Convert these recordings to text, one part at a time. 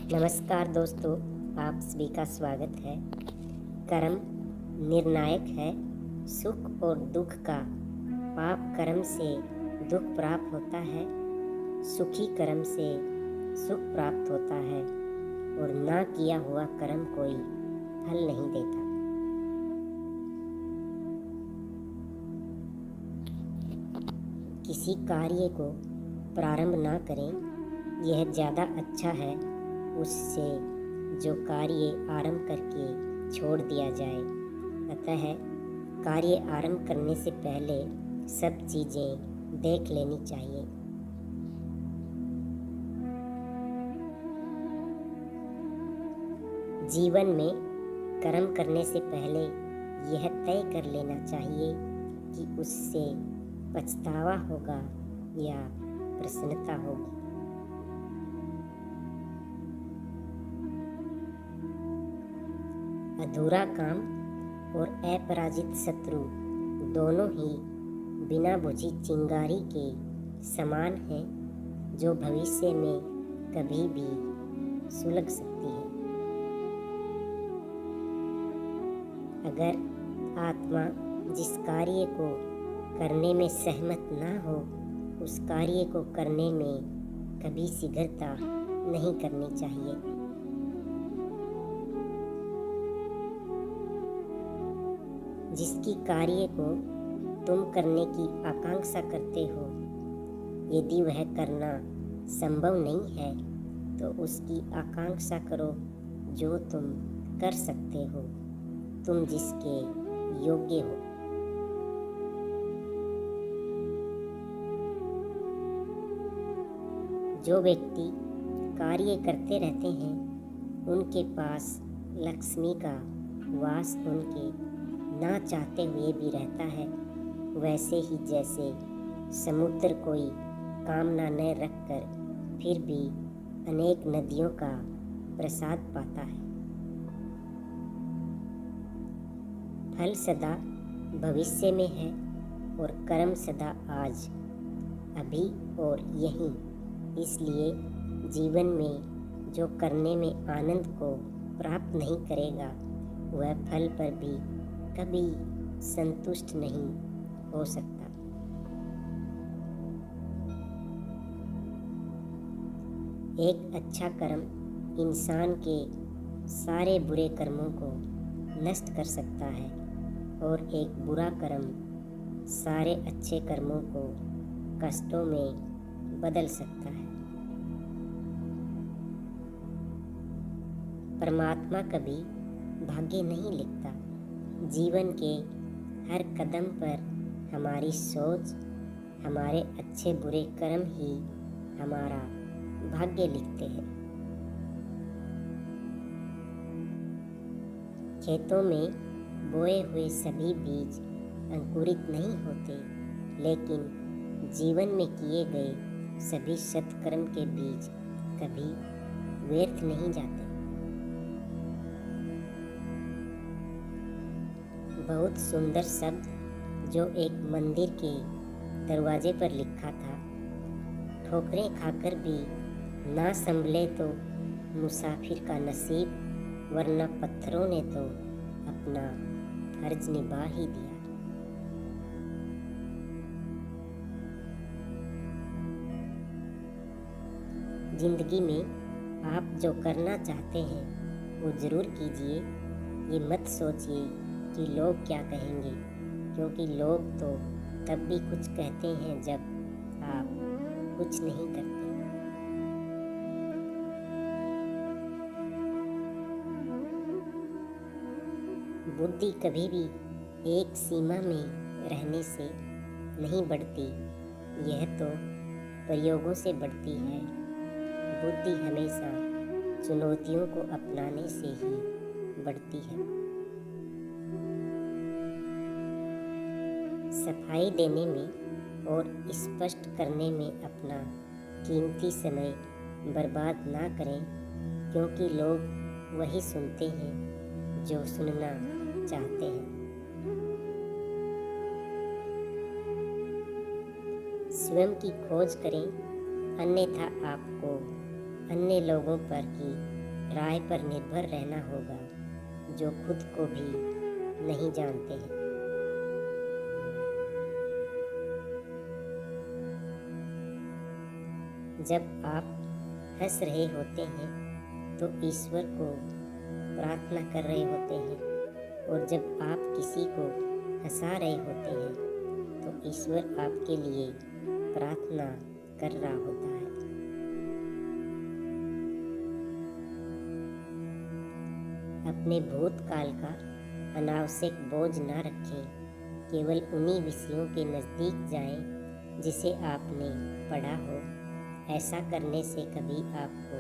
नमस्कार दोस्तों, आप सभी का स्वागत है। कर्म निर्णायक है। सुख और दुख का पाप कर्म से दुख प्राप्त होता है, सुखी कर्म से सुख प्राप्त होता है और ना किया हुआ कर्म कोई फल नहीं देता। किसी कार्य को प्रारंभ ना करें, यह ज़्यादा अच्छा है उससे जो कार्य आरंभ करके छोड़ दिया जाए। अतः कार्य आरंभ करने से पहले सब चीज़ें देख लेनी चाहिए। जीवन में कर्म करने से पहले यह तय कर लेना चाहिए कि उससे पछतावा होगा या प्रसन्नता होगी। अधूरा काम और अपराजित शत्रु दोनों ही बिना बुझी चिंगारी के समान हैं, जो भविष्य में कभी भी सुलग सकती है। अगर आत्मा जिस कार्य को करने में सहमत ना हो, उस कार्य को करने में कभी शीघ्रता नहीं करनी चाहिए। जिसकी कार्य को तुम करने की आकांक्षा करते हो, यदि वह करना संभव नहीं है तो उसकी आकांक्षा करो जो तुम कर सकते हो, तुम जिसके योग्य हो। जो व्यक्ति कार्य करते रहते हैं, उनके पास लक्ष्मी का वास उनके ना चाहते हुए भी रहता है। वैसे ही जैसे समुद्र कोई कामना न रखकर फिर भी अनेक नदियों का प्रसाद पाता है। फल सदा भविष्य में है और कर्म सदा आज, अभी और यहीं। इसलिए जीवन में जो करने में आनंद को प्राप्त नहीं करेगा, वह फल पर भी कभी संतुष्ट नहीं हो सकता। एक अच्छा कर्म इंसान के सारे बुरे कर्मों को नष्ट कर सकता है और एक बुरा कर्म सारे अच्छे कर्मों को कष्टों में बदल सकता है। परमात्मा कभी भाग्य नहीं लिखता। जीवन के हर कदम पर हमारी सोच, हमारे अच्छे बुरे कर्म ही हमारा भाग्य लिखते हैं। खेतों में बोए हुए सभी बीज अंकुरित नहीं होते, लेकिन जीवन में किए गए सभी सत्कर्म के बीज कभी व्यर्थ नहीं जाते। बहुत सुंदर शब्द जो एक मंदिर के दरवाजे पर लिखा था, ठोकरें खाकर भी ना संभले तो मुसाफिर का नसीब, वरना पत्थरों ने तो अपना फर्ज निभा ही दिया। जिंदगी में आप जो करना चाहते हैं वो ज़रूर कीजिए। ये मत सोचिए कि लोग क्या कहेंगे, क्योंकि लोग तो तब भी कुछ कहते हैं जब आप कुछ नहीं करते। बुद्धि कभी भी एक सीमा में रहने से नहीं बढ़ती, यह तो प्रयोगों से बढ़ती है। बुद्धि हमेशा चुनौतियों को अपनाने से ही बढ़ती है। सफाई देने में और स्पष्ट करने में अपना कीमती समय बर्बाद ना करें, क्योंकि लोग वही सुनते हैं जो सुनना चाहते हैं। स्वयं की खोज करें, अन्यथा आपको अन्य लोगों पर की राय पर निर्भर रहना होगा जो खुद को भी नहीं जानते हैं। जब आप हंस रहे होते हैं तो ईश्वर को प्रार्थना कर रहे होते हैं, और जब आप किसी को हंसा रहे होते हैं तो ईश्वर आपके लिए प्रार्थना कर रहा होता है। अपने भूतकाल का अनावश्यक बोझ ना रखें, केवल उन्हीं विषयों के नज़दीक जाएं जिसे आपने पढ़ा हो। ऐसा करने से कभी आपको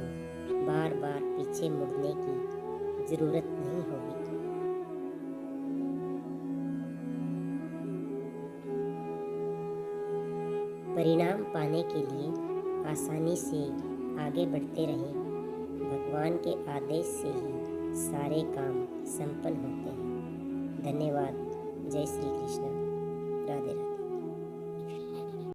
बार बार पीछे मुड़ने की ज़रूरत नहीं होगी। परिणाम पाने के लिए आसानी से आगे बढ़ते रहें। भगवान के आदेश से ही सारे काम संपन्न होते हैं। धन्यवाद। जय श्री कृष्ण। राधे राधे।